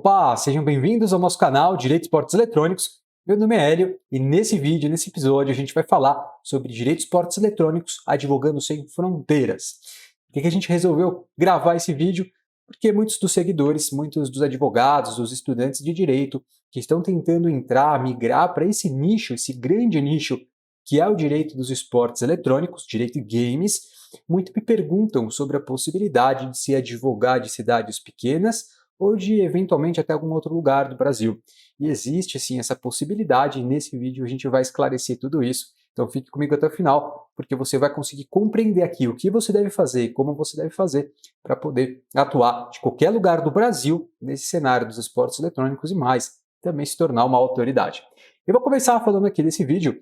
Opa, sejam bem-vindos ao nosso canal Direito e Esportes Eletrônicos. Meu nome é Hélio e nesse vídeo, nesse episódio, a gente vai falar sobre Direito e Esportes Eletrônicos advogando sem fronteiras. Por que a gente resolveu gravar esse vídeo? Porque muitos dos seguidores, muitos dos advogados, dos estudantes de direito que estão tentando entrar, migrar para esse nicho, esse grande nicho que é o direito dos esportes eletrônicos, direito de games, muito me perguntam sobre a possibilidade de se advogar de cidades pequenas ou de eventualmente até algum outro lugar do Brasil. E existe sim essa possibilidade, e nesse vídeo a gente vai esclarecer tudo isso. Então fique comigo até o final, porque você vai conseguir compreender aqui o que você deve fazer e como você deve fazer para poder atuar de qualquer lugar do Brasil nesse cenário dos esportes eletrônicos e mais, também se tornar uma autoridade. Eu vou começar falando aqui nesse vídeo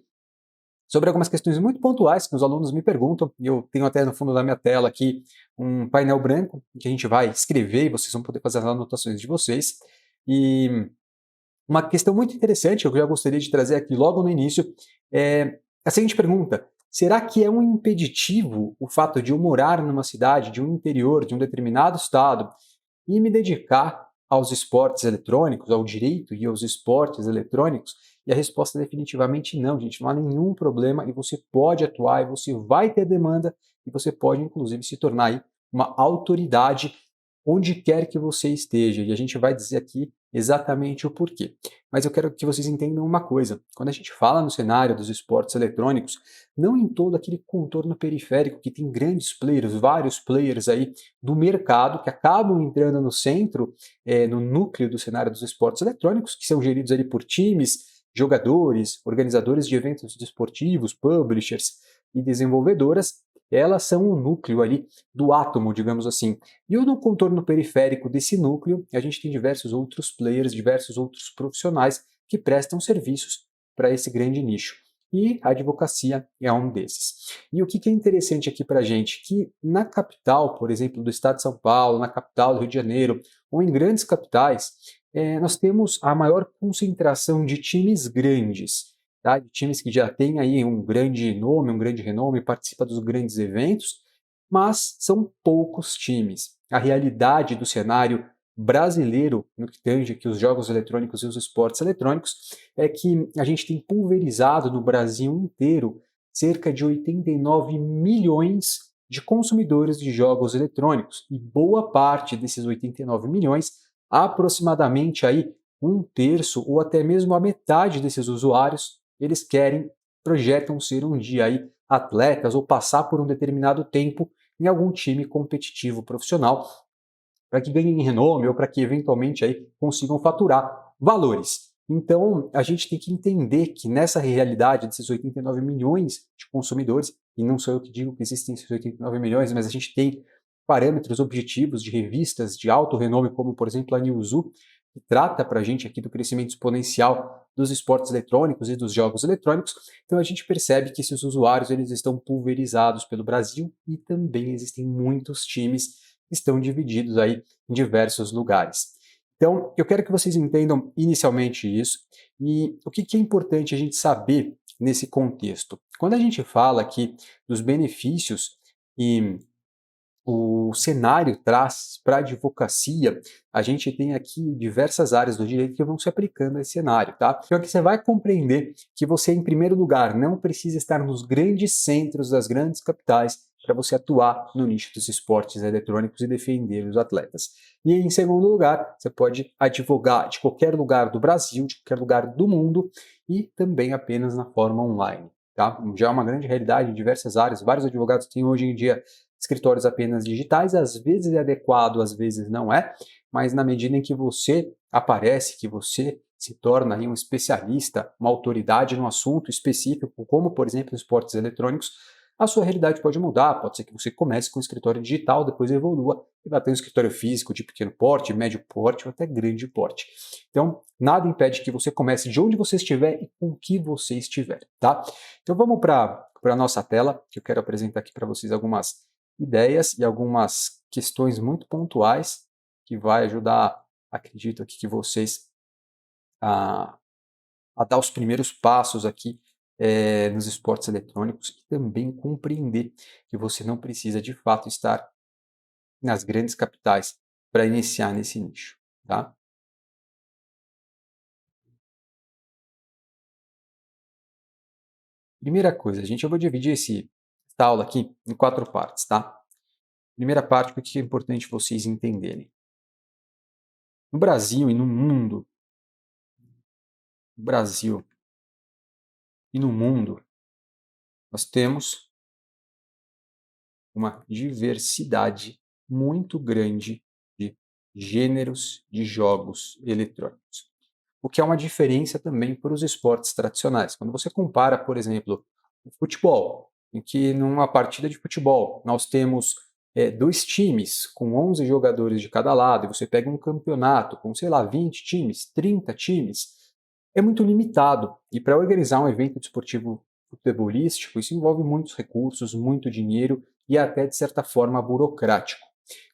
sobre algumas questões muito pontuais que os alunos me perguntam, e eu tenho até no fundo da minha tela aqui um painel branco que a gente vai escrever e vocês vão poder fazer as anotações de vocês. E uma questão muito interessante que eu já gostaria de trazer aqui logo no início é a seguinte pergunta: será que é um impeditivo o fato de eu morar numa cidade, de um interior, de um determinado estado e me dedicar aos esportes eletrônicos, ao direito e aos esportes eletrônicos? E a resposta é definitivamente não, gente. Não há nenhum problema e você pode atuar e você vai ter demanda e você pode, inclusive, se tornar aí uma autoridade onde quer que você esteja. E a gente vai dizer aqui exatamente o porquê. Mas eu quero que vocês entendam uma coisa. Quando a gente fala no cenário dos esportes eletrônicos, não em todo aquele contorno periférico que tem grandes players, vários players aí do mercado que acabam entrando no centro, no núcleo do cenário dos esportes eletrônicos, que são geridos ali por times, jogadores, organizadores de eventos desportivos, publishers e desenvolvedoras. Elas são o núcleo ali do átomo, digamos assim. E no contorno periférico desse núcleo, a gente tem diversos outros players, diversos outros profissionais que prestam serviços para esse grande nicho. E a advocacia é um desses. E o que é interessante aqui para a gente? Que na capital, por exemplo, do estado de São Paulo, na capital do Rio de Janeiro, ou em grandes capitais, nós temos a maior concentração de times grandes, tá? De times que já têm aí um grande nome, um grande renome, participa dos grandes eventos, mas são poucos times. A realidade do cenário brasileiro, no que tange aqui os jogos eletrônicos e os esportes eletrônicos, é que a gente tem pulverizado no Brasil inteiro cerca de 89 milhões de consumidores de jogos eletrônicos. E boa parte desses 89 milhões, aproximadamente aí um terço ou até mesmo a metade desses usuários, eles projetam ser um dia aí atletas ou passar por um determinado tempo em algum time competitivo profissional para que ganhem renome ou para que eventualmente aí consigam faturar valores. Então, a gente tem que entender que nessa realidade desses 89 milhões de consumidores, e não sou eu que digo que existem esses 89 milhões, mas a gente tem parâmetros objetivos de revistas de alto renome, como por exemplo a Newzoo, que trata para a gente aqui do crescimento exponencial dos esportes eletrônicos e dos jogos eletrônicos. Então a gente percebe que esses usuários eles estão pulverizados pelo Brasil e também existem muitos times que estão divididos aí em diversos lugares. Então, eu quero que vocês entendam inicialmente isso e o que é importante a gente saber nesse contexto. Quando a gente fala aqui dos benefícios e o cenário traz para a advocacia, a gente tem aqui diversas áreas do direito que vão se aplicando a esse cenário, tá? Então aqui você vai compreender que você, em primeiro lugar, não precisa estar nos grandes centros das grandes capitais para você atuar no nicho dos esportes eletrônicos e defender os atletas. E em segundo lugar, você pode advogar de qualquer lugar do Brasil, de qualquer lugar do mundo e também apenas na forma online. Tá? Já é uma grande realidade em diversas áreas, vários advogados têm hoje em dia escritórios apenas digitais, às vezes é adequado, às vezes não é, mas na medida em que você aparece, que você se torna aí um especialista, uma autoridade no assunto específico, como por exemplo esportes eletrônicos, a sua realidade pode mudar, pode ser que você comece com um escritório digital, depois evolua e vá ter um escritório físico de pequeno porte, médio porte ou até grande porte. Então, nada impede que você comece de onde você estiver e com o que você estiver, tá? Então vamos para a nossa tela, que eu quero apresentar aqui para vocês algumas ideias e algumas questões muito pontuais que vai ajudar, acredito aqui, que vocês a dar os primeiros passos aqui nos esportes eletrônicos e também compreender que você não precisa de fato estar nas grandes capitais para iniciar nesse nicho, tá? Primeira coisa, eu vou dividir essa aula aqui em 4 partes, tá? Primeira parte, o que é importante vocês entenderem. No Brasil e no mundo, no Brasil e no mundo, nós temos uma diversidade muito grande de gêneros de jogos eletrônicos. O que é uma diferença também para os esportes tradicionais. Quando você compara, por exemplo, o futebol, em que numa partida de futebol nós temos 2 times com 11 jogadores de cada lado, e você pega um campeonato com, sei lá, 20 times, 30 times, é muito limitado. E para organizar um evento desportivo futebolístico, isso envolve muitos recursos, muito dinheiro e até, de certa forma, burocrático.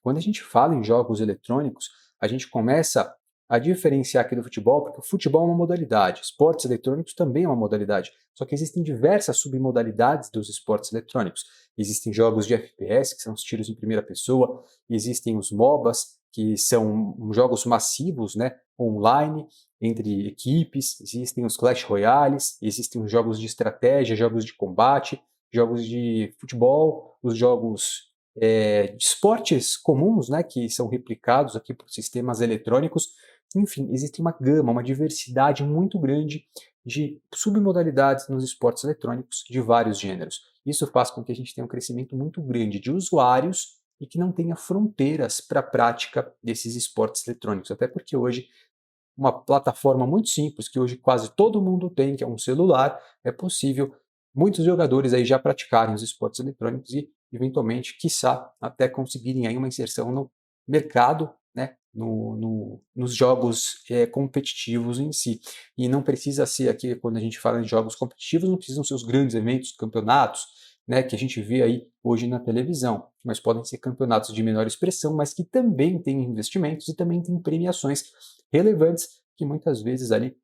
Quando a gente fala em jogos eletrônicos, a gente começa a diferenciar aqui do futebol, porque o futebol é uma modalidade, esportes eletrônicos também é uma modalidade, só que existem diversas submodalidades dos esportes eletrônicos. Existem jogos de FPS, que são os tiros em primeira pessoa, existem os MOBAs, que são jogos massivos, né, online, entre equipes, existem os Clash Royales, existem os jogos de estratégia, jogos de combate, jogos de futebol, os jogos de esportes comuns, né, que são replicados aqui por sistemas eletrônicos. Enfim, existe uma gama, uma diversidade muito grande de submodalidades nos esportes eletrônicos de vários gêneros. Isso faz com que a gente tenha um crescimento muito grande de usuários e que não tenha fronteiras para a prática desses esportes eletrônicos, até porque hoje uma plataforma muito simples que hoje quase todo mundo tem, que é um celular, é possível muitos jogadores aí já praticarem os esportes eletrônicos e, eventualmente, quiçá, até conseguirem aí uma inserção no mercado, né, nos jogos competitivos em si. E não precisa ser aqui, quando a gente fala em jogos competitivos, não precisam ser os grandes eventos, campeonatos, né, que a gente vê aí hoje na televisão, mas podem ser campeonatos de menor expressão, mas que também têm investimentos e também têm premiações relevantes que muitas vezes ali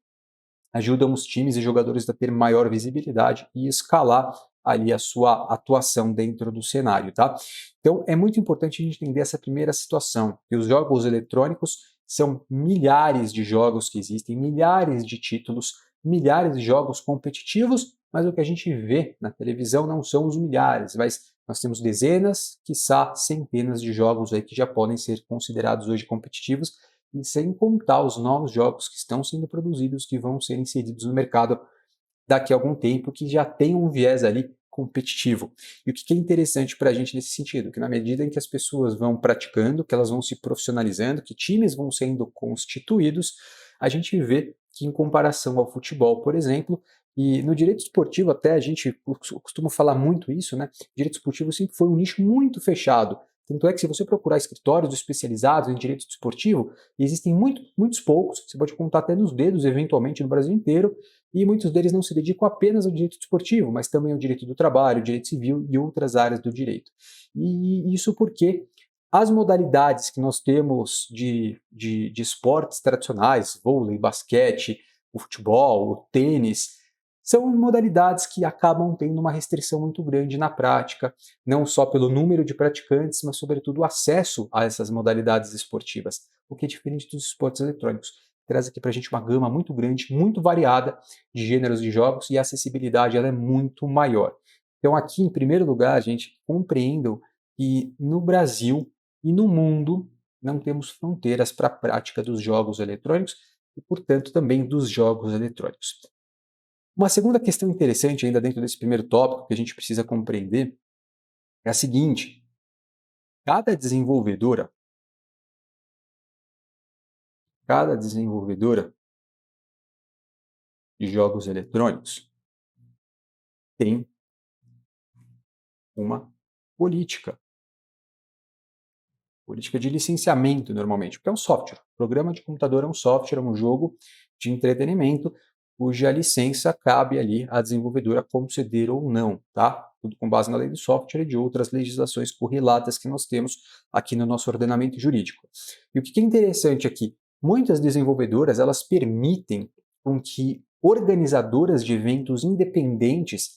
ajudam os times e jogadores a ter maior visibilidade e escalar ali a sua atuação dentro do cenário, tá? Então é muito importante a gente entender essa primeira situação, que os jogos eletrônicos são milhares de jogos que existem, milhares de títulos, milhares de jogos competitivos, mas o que a gente vê na televisão não são os milhares, mas nós temos dezenas, quiçá centenas de jogos aí que já podem ser considerados hoje competitivos, e sem contar os novos jogos que estão sendo produzidos, que vão ser inseridos no mercado daqui a algum tempo, que já tem um viés ali competitivo. E o que é interessante para a gente nesse sentido? Que na medida em que as pessoas vão praticando, que elas vão se profissionalizando, que times vão sendo constituídos, a gente vê que em comparação ao futebol, por exemplo, e no direito esportivo até a gente costuma falar muito isso, né? O direito esportivo sempre foi um nicho muito fechado. Tanto é que se você procurar escritórios especializados em direito esportivo, existem muitos poucos, você pode contar até nos dedos, eventualmente, no Brasil inteiro, e muitos deles não se dedicam apenas ao direito esportivo, mas também ao direito do trabalho, direito civil e outras áreas do direito. E isso porque as modalidades que nós temos de esportes tradicionais, vôlei, basquete, o futebol, o tênis, são modalidades que acabam tendo uma restrição muito grande na prática, não só pelo número de praticantes, mas sobretudo o acesso a essas modalidades esportivas, o que é diferente dos esportes eletrônicos. Traz aqui para a gente uma gama muito grande, muito variada de gêneros de jogos e a acessibilidade ela é muito maior. Então aqui, em primeiro lugar, gente, compreendam que no Brasil e no mundo não temos fronteiras para a prática dos jogos eletrônicos e, portanto, também dos jogos eletrônicos. Uma segunda questão interessante ainda dentro desse primeiro tópico que a gente precisa compreender é a seguinte: cada desenvolvedora, cada desenvolvedora de jogos eletrônicos tem uma política, política de licenciamento normalmente, porque é um software. O programa de computador é um software, é um jogo de entretenimento cuja licença cabe ali à desenvolvedora conceder ou não, tá? Tudo com base na lei do software e de outras legislações correlatas que nós temos aqui no nosso ordenamento jurídico. E o que é interessante aqui, muitas desenvolvedoras elas permitem com que organizadoras de eventos independentes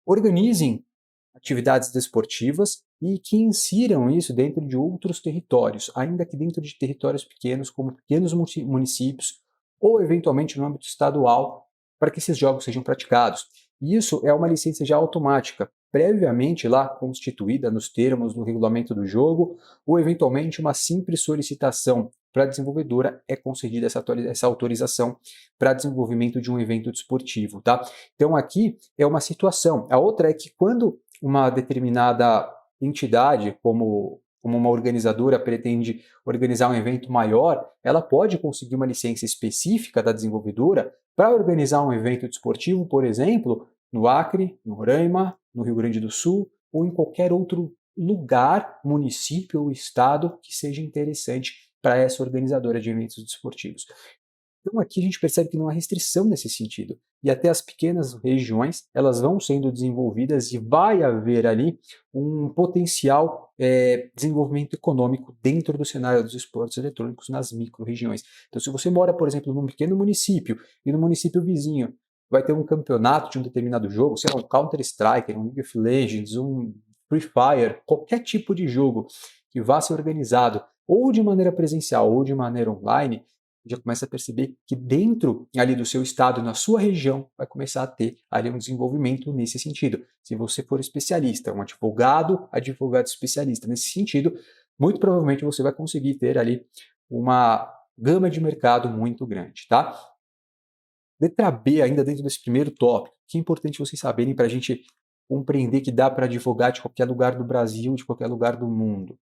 organizem atividades desportivas e que insiram isso dentro de outros territórios, ainda que dentro de territórios pequenos, como pequenos municípios, ou eventualmente no âmbito estadual, para que esses jogos sejam praticados. E isso é uma licença já automática, previamente lá constituída nos termos do regulamento do jogo, ou eventualmente uma simples solicitação para a desenvolvedora é concedida essa autorização para desenvolvimento de um evento desportivo, tá? Então aqui é uma situação. A outra é que quando uma determinada entidade, como uma organizadora pretende organizar um evento maior, ela pode conseguir uma licença específica da desenvolvedora para organizar um evento desportivo, por exemplo, no Acre, no Roraima, no Rio Grande do Sul ou em qualquer outro lugar, município ou estado que seja interessante para essa organizadora de eventos desportivos. Então aqui a gente percebe que não há restrição nesse sentido. E até as pequenas regiões, elas vão sendo desenvolvidas e vai haver ali um potencial desenvolvimento econômico dentro do cenário dos esportes eletrônicos nas micro-regiões. Então se você mora, por exemplo, num pequeno município e no município vizinho vai ter um campeonato de um determinado jogo, sei lá, um Counter-Strike, um League of Legends, um Free Fire, qualquer tipo de jogo que vá ser organizado ou de maneira presencial ou de maneira online, já começa a perceber que dentro ali do seu estado, na sua região, vai começar a ter ali um desenvolvimento nesse sentido. Se você for especialista, um advogado especialista nesse sentido, muito provavelmente você vai conseguir ter ali uma gama de mercado muito grande, tá? Letra B, ainda dentro desse primeiro tópico, que é importante vocês saberem para a gente compreender que dá para advogar de qualquer lugar do Brasil, de qualquer lugar do mundo.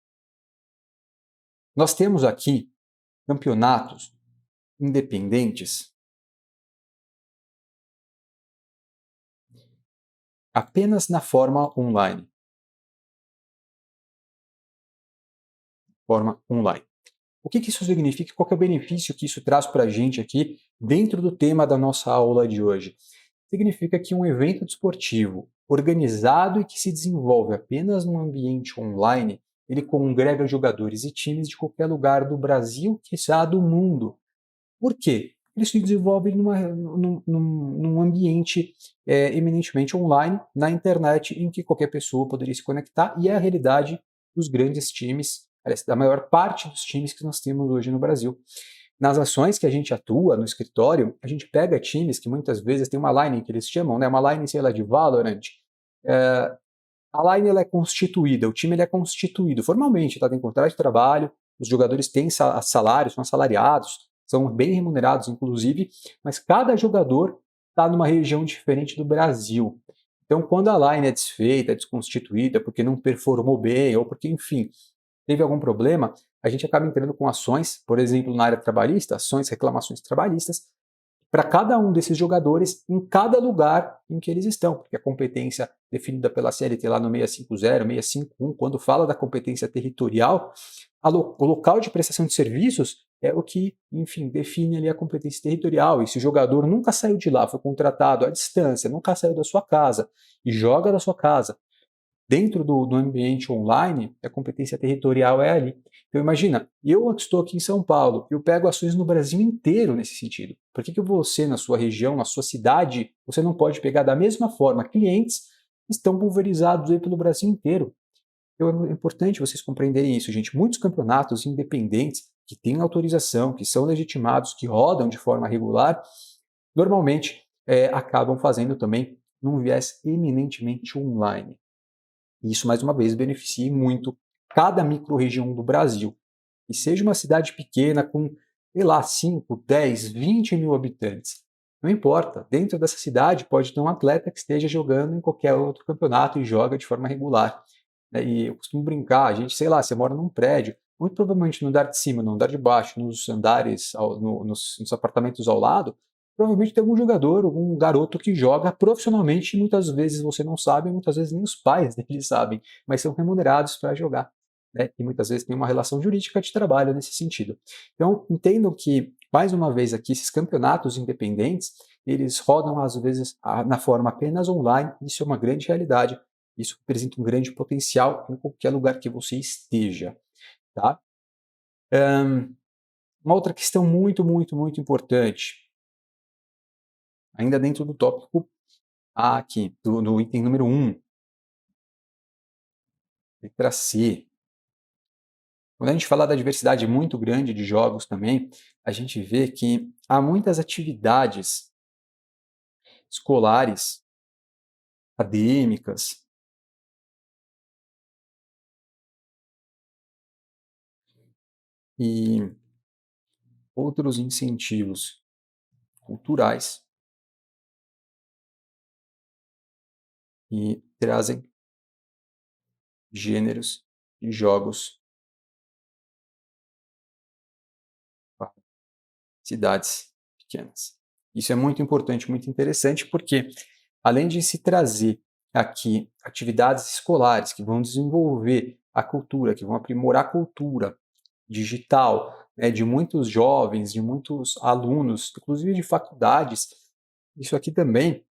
Nós temos aqui campeonatos independentes apenas na forma online. Forma online. O que isso significa? Qual que é o benefício que isso traz para a gente aqui dentro do tema da nossa aula de hoje? Significa que um evento desportivo organizado e que se desenvolve apenas num ambiente online, ele congrega jogadores e times de qualquer lugar do Brasil, quiçá do mundo. Por quê? Ele se desenvolve num ambiente eminentemente online, na internet, em que qualquer pessoa poderia se conectar, e é a realidade dos grandes times, aliás, da maior parte dos times que nós temos hoje no Brasil. Nas ações que a gente atua no escritório, a gente pega times que muitas vezes tem uma line que eles chamam, né, uma line, sei lá, de Valorant. A line ela é constituída, o time ele é constituído formalmente, tá? Tem contrato de trabalho, os jogadores têm salários, são assalariados, são bem remunerados, inclusive, mas cada jogador está numa região diferente do Brasil. Então, quando a line é desfeita, é desconstituída, porque não performou bem, ou porque, enfim, teve algum problema, a gente acaba entrando com ações, por exemplo, na área trabalhista, ações, reclamações trabalhistas, para cada um desses jogadores em cada lugar em que eles estão, porque a competência definida pela CLT lá no 650, 651, quando fala da competência territorial, o local de prestação de serviços é o que, enfim, define ali a competência territorial. E se o jogador nunca saiu de lá, foi contratado à distância, nunca saiu da sua casa e joga da sua casa, dentro do ambiente online, a competência territorial é ali. Então imagina, eu estou aqui em São Paulo, eu pego ações no Brasil inteiro nesse sentido. Por que você, na sua região, na sua cidade, você não pode pegar da mesma forma clientes que estão pulverizados aí pelo Brasil inteiro? Então é importante vocês compreenderem isso, gente. Muitos campeonatos independentes que têm autorização, que são legitimados, que rodam de forma regular, normalmente acabam fazendo também num viés eminentemente online. E isso, mais uma vez, beneficia muito cada micro-região do Brasil. E seja uma cidade pequena com, sei lá, 5, 10, 20 mil habitantes. Não importa, dentro dessa cidade pode ter um atleta que esteja jogando em qualquer outro campeonato e joga de forma regular. E eu costumo brincar, a gente, sei lá, você mora num prédio, muito provavelmente no andar de cima, no andar de baixo, nos andares, nos apartamentos ao lado, provavelmente tem algum jogador, algum garoto que joga profissionalmente, e muitas vezes você não sabe, muitas vezes nem os pais dele sabem, mas são remunerados para jogar, né? E muitas vezes tem uma relação jurídica de trabalho nesse sentido. Então, entendam que, mais uma vez aqui, esses campeonatos independentes, eles rodam às vezes na forma apenas online, isso é uma grande realidade, isso representa um grande potencial em qualquer lugar que você esteja, tá? Uma outra questão muito, muito, muito importante, ainda dentro do tópico A aqui, do item número 1, letra C. Quando a gente fala da diversidade muito grande de jogos também, a gente vê que há muitas atividades escolares acadêmicas e outros incentivos culturais e trazem gêneros de jogos para cidades pequenas. Isso é muito importante, muito interessante, porque além de se trazer aqui atividades escolares que vão desenvolver a cultura, que vão aprimorar a cultura digital, né, de muitos jovens, de muitos alunos, inclusive de faculdades, isso aqui também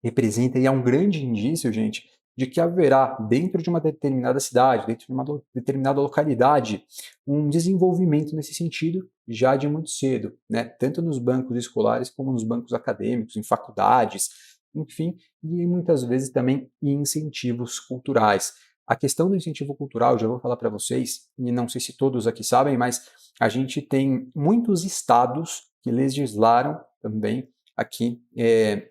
representa e é um grande indício, gente, de que haverá dentro de uma determinada cidade, dentro de uma determinada localidade, um desenvolvimento nesse sentido já de muito cedo, né? Tanto nos bancos escolares como nos bancos acadêmicos, em faculdades, enfim, e muitas vezes também em incentivos culturais. A questão do incentivo cultural, já vou falar para vocês, e não sei se todos aqui sabem, mas a gente tem muitos estados que legislaram também aqui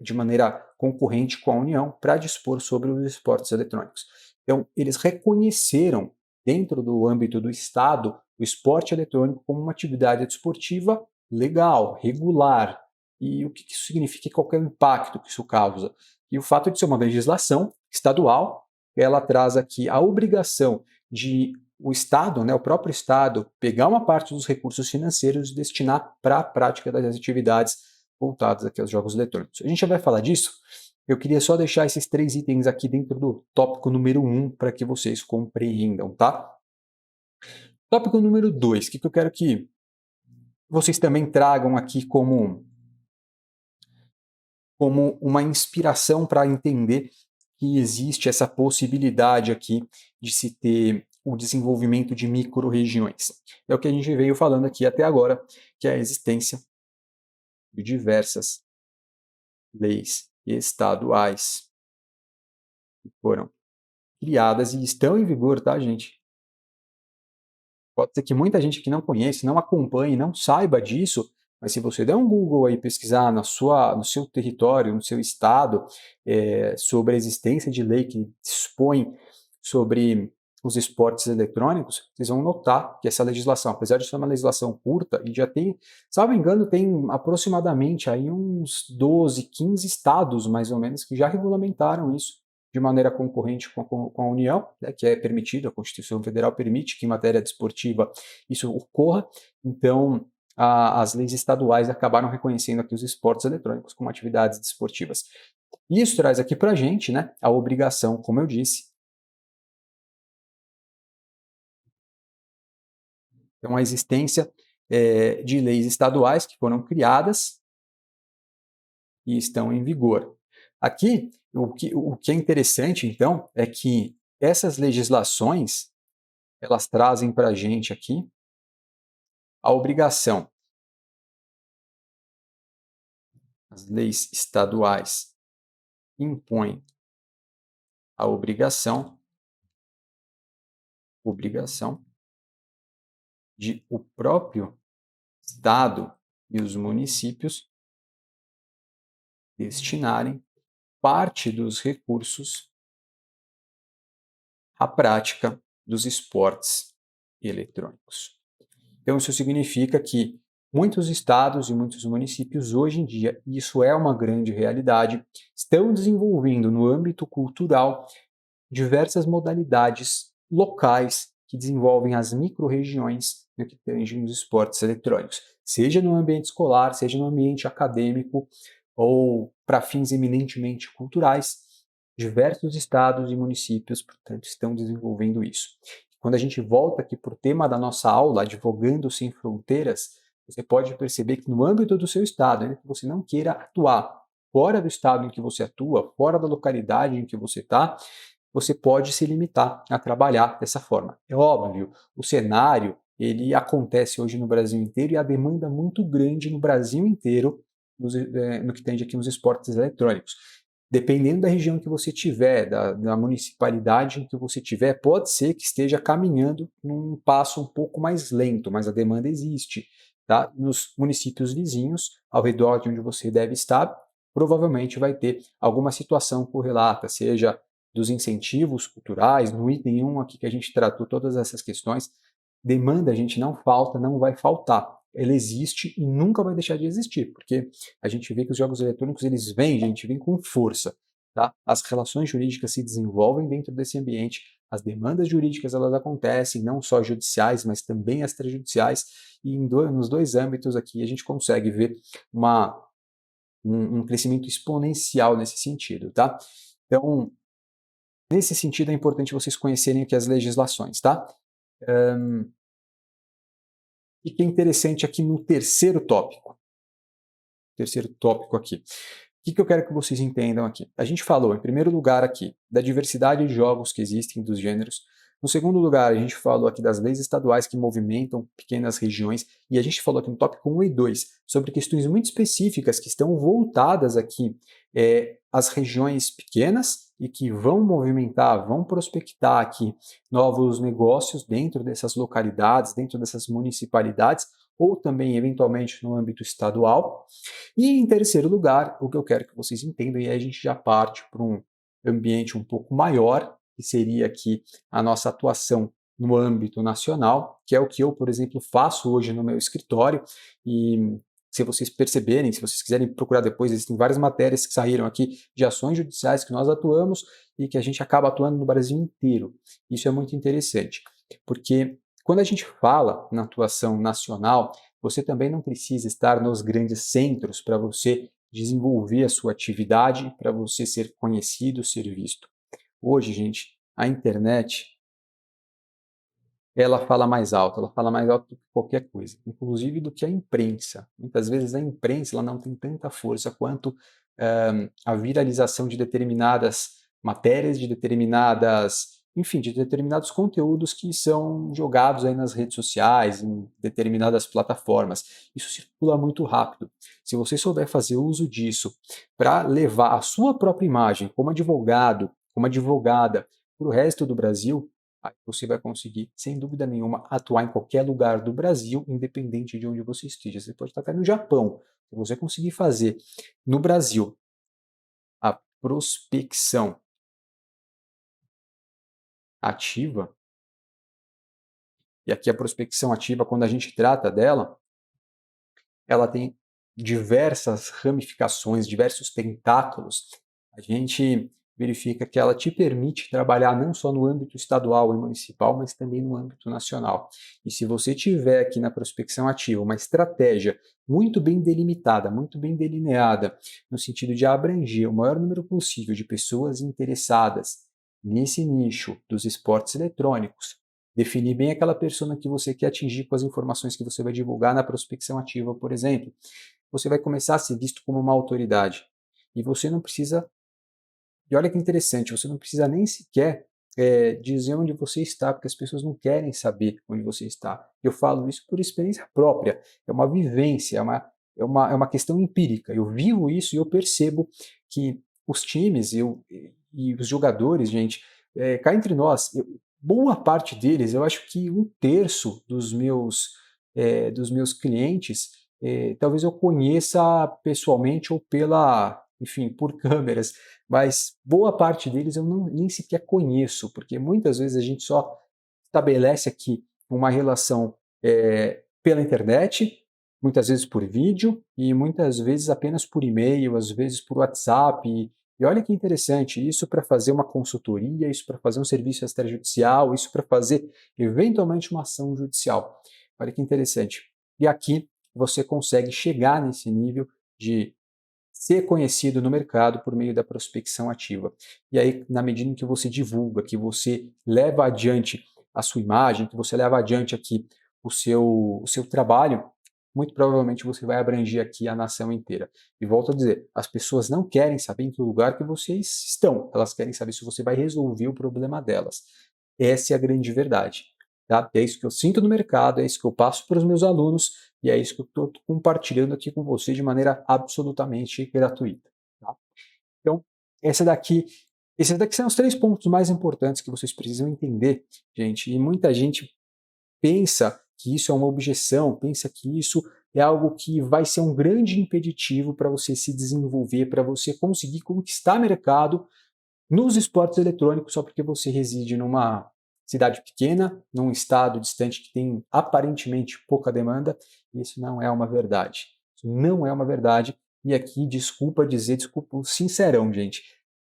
de maneira concorrente com a União para dispor sobre os esportes eletrônicos. Então, eles reconheceram, dentro do âmbito do Estado, o esporte eletrônico como uma atividade desportiva legal, regular. E o que isso significa e qual é o impacto que isso causa? E o fato de ser uma legislação estadual, ela traz aqui a obrigação de o Estado, né, o próprio Estado, pegar uma parte dos recursos financeiros e destinar para a prática das atividades voltadas aqui aos jogos eletrônicos. A gente já vai falar disso. Eu queria só deixar esses 3 itens aqui dentro do tópico número 1 para que vocês compreendam, tá? Tópico número 2, que eu quero que vocês também tragam aqui como uma inspiração para entender que existe essa possibilidade aqui de se ter o desenvolvimento de micro-regiões. É o que a gente veio falando aqui até agora, que é a existência de diversas leis estaduais que foram criadas e estão em vigor, tá, gente? Pode ser que muita gente que não conhece, não acompanhe, não saiba disso, mas se você der um Google aí, pesquisar no seu território, no seu estado, sobre a existência de lei que dispõe sobre os esportes eletrônicos, vocês vão notar que essa legislação, apesar de ser uma legislação curta, e já tem, se não me engano, tem aproximadamente aí uns 12, 15 estados, mais ou menos, que já regulamentaram isso de maneira concorrente com a União, né, que é permitido, a Constituição Federal permite que em matéria desportiva isso ocorra, então as leis estaduais acabaram reconhecendo aqui os esportes eletrônicos como atividades desportivas. E isso traz aqui para a gente, né, a obrigação, como eu disse, então a existência de leis estaduais que foram criadas e estão em vigor. Aqui, o que é interessante, então, é que essas legislações, elas trazem para a gente aqui a obrigação. As leis estaduais impõem a obrigação de o próprio Estado e os municípios destinarem parte dos recursos à prática dos esportes eletrônicos. Então, isso significa que muitos estados e muitos municípios, hoje em dia, e isso é uma grande realidade, estão desenvolvendo no âmbito cultural diversas modalidades locais que desenvolvem as micro-regiões no que tange os esportes eletrônicos, seja no ambiente escolar, seja no ambiente acadêmico ou para fins eminentemente culturais. Diversos estados e municípios, portanto, estão desenvolvendo isso. Quando a gente volta aqui para o tema da nossa aula, Advogando Sem Fronteiras, você pode perceber que no âmbito do seu estado, ainda que você não queira atuar fora do estado em que você atua, fora da localidade em que você está, você pode se limitar a trabalhar dessa forma. É óbvio, o cenário ele acontece hoje no Brasil inteiro e a demanda é muito grande no Brasil inteiro no que tange aqui nos esportes eletrônicos. Dependendo da região que você tiver, da municipalidade em que você tiver, pode ser que esteja caminhando num passo um pouco mais lento, mas a demanda existe. Tá? Nos municípios vizinhos, ao redor de onde você deve estar, provavelmente vai ter alguma situação correlata, seja dos incentivos culturais, no item 1 aqui que a gente tratou todas essas questões. Demanda, a gente, não falta, não vai faltar. Ela existe e nunca vai deixar de existir, porque a gente vê que os jogos eletrônicos, eles vêm, gente, vêm com força, tá? As relações jurídicas se desenvolvem dentro desse ambiente, as demandas jurídicas, elas acontecem, não só judiciais, mas também extrajudiciais, e nos dois âmbitos aqui a gente consegue ver um crescimento exponencial nesse sentido, tá? Então, nesse sentido, é importante vocês conhecerem aqui as legislações, tá? E que é interessante aqui no terceiro tópico. Terceiro tópico aqui. O que eu quero que vocês entendam aqui? A gente falou, em primeiro lugar aqui, da diversidade de jogos que existem, dos gêneros. No segundo lugar, a gente falou aqui das leis estaduais que movimentam pequenas regiões. E a gente falou aqui no tópico 1 e 2 sobre questões muito específicas que estão voltadas aqui às regiões pequenas e que vão movimentar, vão prospectar aqui novos negócios dentro dessas localidades, dentro dessas municipalidades, ou também, eventualmente, no âmbito estadual. E, em terceiro lugar, o que eu quero que vocês entendam, e aí a gente já parte para um ambiente um pouco maior, que seria aqui a nossa atuação no âmbito nacional, que é o que eu, por exemplo, faço hoje no meu escritório. E se vocês perceberem, se vocês quiserem procurar depois, existem várias matérias que saíram aqui de ações judiciais que nós atuamos e que a gente acaba atuando no Brasil inteiro. Isso é muito interessante, porque quando a gente fala na atuação nacional, você também não precisa estar nos grandes centros para você desenvolver a sua atividade, para você ser conhecido, ser visto. Hoje, gente, a internet, ela fala mais alto do que qualquer coisa, inclusive do que a imprensa. Muitas vezes a imprensa, ela não tem tanta força quanto a viralização de determinadas matérias, de determinados conteúdos que são jogados aí nas redes sociais, em determinadas plataformas. Isso circula muito rápido. Se você souber fazer uso disso para levar a sua própria imagem como advogado, como advogada, para o resto do Brasil, aí você vai conseguir, sem dúvida nenhuma, atuar em qualquer lugar do Brasil, independente de onde você esteja. Você pode estar até no Japão. Se você conseguir fazer no Brasil a prospecção ativa, e aqui a prospecção ativa, quando a gente trata dela, ela tem diversas ramificações, diversos tentáculos. A gente verifica que ela te permite trabalhar não só no âmbito estadual e municipal, mas também no âmbito nacional. E se você tiver aqui na prospecção ativa uma estratégia muito bem delimitada, muito bem delineada, no sentido de abranger o maior número possível de pessoas interessadas nesse nicho dos esportes eletrônicos, definir bem aquela persona que você quer atingir com as informações que você vai divulgar na prospecção ativa, por exemplo, você vai começar a ser visto como uma autoridade. E você não precisa, e olha que interessante, você não precisa nem sequer dizer onde você está, porque as pessoas não querem saber onde você está. Eu falo isso por experiência própria, é uma vivência, é uma questão empírica. Eu vivo isso e eu percebo que os times e os jogadores, gente, cá entre nós, boa parte deles, eu acho que um terço dos meus clientes, talvez eu conheça pessoalmente ou enfim, por câmeras, mas boa parte deles eu nem sequer conheço, porque muitas vezes a gente só estabelece aqui uma relação pela internet, muitas vezes por vídeo e muitas vezes apenas por e-mail, às vezes por WhatsApp. E olha que interessante, isso para fazer uma consultoria, isso para fazer um serviço extrajudicial, isso para fazer eventualmente uma ação judicial. Olha que interessante. E aqui você consegue chegar nesse nível de ser conhecido no mercado por meio da prospecção ativa. E aí, na medida em que você divulga, que você leva adiante a sua imagem, que você leva adiante aqui o seu trabalho, muito provavelmente você vai abranger aqui a nação inteira. E volto a dizer, as pessoas não querem saber em que lugar que vocês estão, elas querem saber se você vai resolver o problema delas. Essa é a grande verdade. Tá? É isso que eu sinto no mercado, é isso que eu passo para os meus alunos e é isso que eu estou compartilhando aqui com você de maneira absolutamente gratuita. Tá? Então, esses daqui são os 3 pontos mais importantes que vocês precisam entender, gente. E muita gente pensa que isso é uma objeção, pensa que isso é algo que vai ser um grande impeditivo para você se desenvolver, para você conseguir conquistar mercado nos esportes eletrônicos só porque você reside numa cidade pequena, num estado distante que tem aparentemente pouca demanda. Isso não é uma verdade. Isso não é uma verdade. E aqui, desculpa dizer, desculpa, sincerão, gente,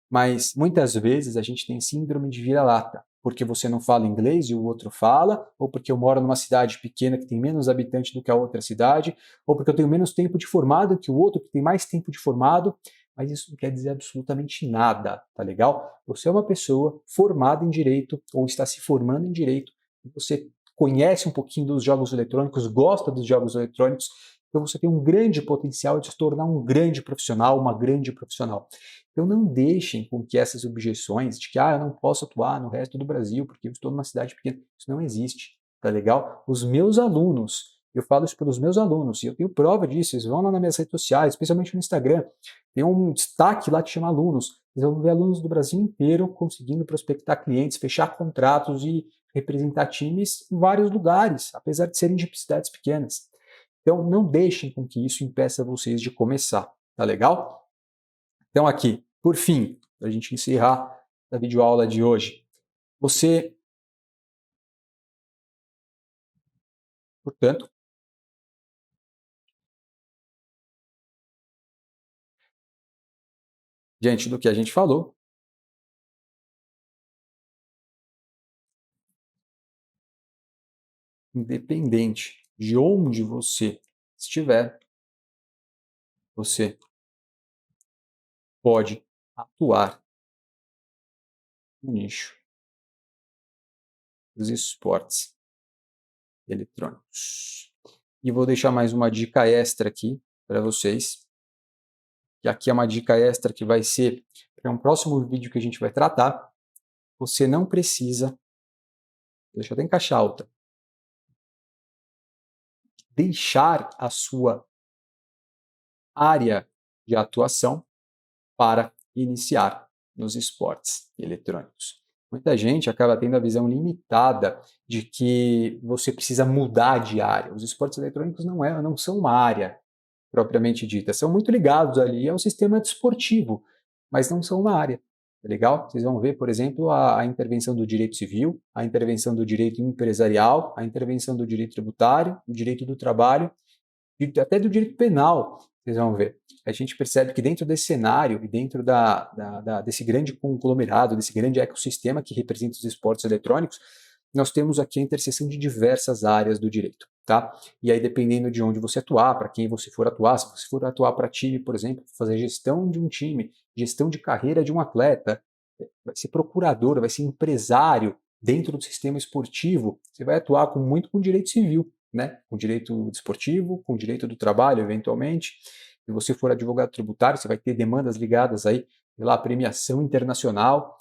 mas muitas vezes a gente tem síndrome de vira-lata, porque você não fala inglês e o outro fala, ou porque eu moro numa cidade pequena que tem menos habitantes do que a outra cidade, ou porque eu tenho menos tempo de formado que o outro que tem mais tempo de formado, mas isso não quer dizer absolutamente nada, tá legal? Você é uma pessoa formada em direito ou está se formando em direito, você conhece um pouquinho dos jogos eletrônicos, gosta dos jogos eletrônicos, então você tem um grande potencial de se tornar um grande profissional, uma grande profissional. Então não deixem com que essas objeções de que eu não posso atuar no resto do Brasil porque eu estou numa cidade pequena, isso não existe, tá legal? Os meus alunos, eu falo isso para os meus alunos, e eu tenho prova disso, eles vão lá nas minhas redes sociais, especialmente no Instagram, tem um destaque lá que chama alunos, eles vão ver alunos do Brasil inteiro conseguindo prospectar clientes, fechar contratos e representar times em vários lugares, apesar de serem de cidades pequenas. Então não deixem com que isso impeça vocês de começar, tá legal? Então aqui, por fim, para a gente encerrar a videoaula de hoje, portanto, diante do que a gente falou, independente de onde você estiver, você pode atuar no nicho dos esportes eletrônicos. E vou deixar mais uma dica extra aqui para vocês, que aqui é uma dica extra que vai ser para um próximo vídeo que a gente vai tratar. Você não precisa, deixa eu até encaixar alta, deixar a sua área de atuação para iniciar nos esportes eletrônicos. Muita gente acaba tendo a visão limitada de que você precisa mudar de área. Os esportes eletrônicos não são uma área propriamente dita, são muito ligados ali ao sistema desportivo, mas não são uma área. É legal? Vocês vão ver, por exemplo, a intervenção do direito civil, a intervenção do direito empresarial, a intervenção do direito tributário, do direito do trabalho, e até do direito penal, vocês vão ver. A gente percebe que dentro desse cenário e dentro desse grande conglomerado, desse grande ecossistema que representa os esportes eletrônicos, nós temos aqui a interseção de diversas áreas do direito, tá? E aí, dependendo de onde você atuar, para quem você for atuar, se você for atuar para time, por exemplo, fazer gestão de um time, gestão de carreira de um atleta, vai ser procurador, vai ser empresário dentro do sistema esportivo, você vai atuar muito com direito civil, né? Com direito desportivo, com direito do trabalho, eventualmente. Se você for advogado tributário, você vai ter demandas ligadas aí pela premiação internacional,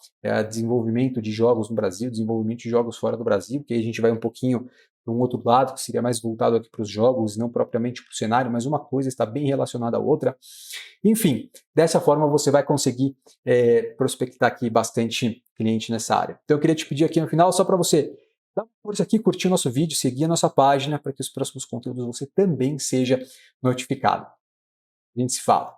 desenvolvimento de jogos no Brasil, desenvolvimento de jogos fora do Brasil, que aí a gente vai um pouquinho para um outro lado, que seria mais voltado aqui para os jogos, não propriamente para o cenário, mas uma coisa está bem relacionada à outra. Enfim, dessa forma você vai conseguir prospectar aqui bastante cliente nessa área. Então eu queria te pedir aqui no final, só para você dá uma força aqui, curtir o nosso vídeo, seguir a nossa página para que os próximos conteúdos você também seja notificado. A gente se fala.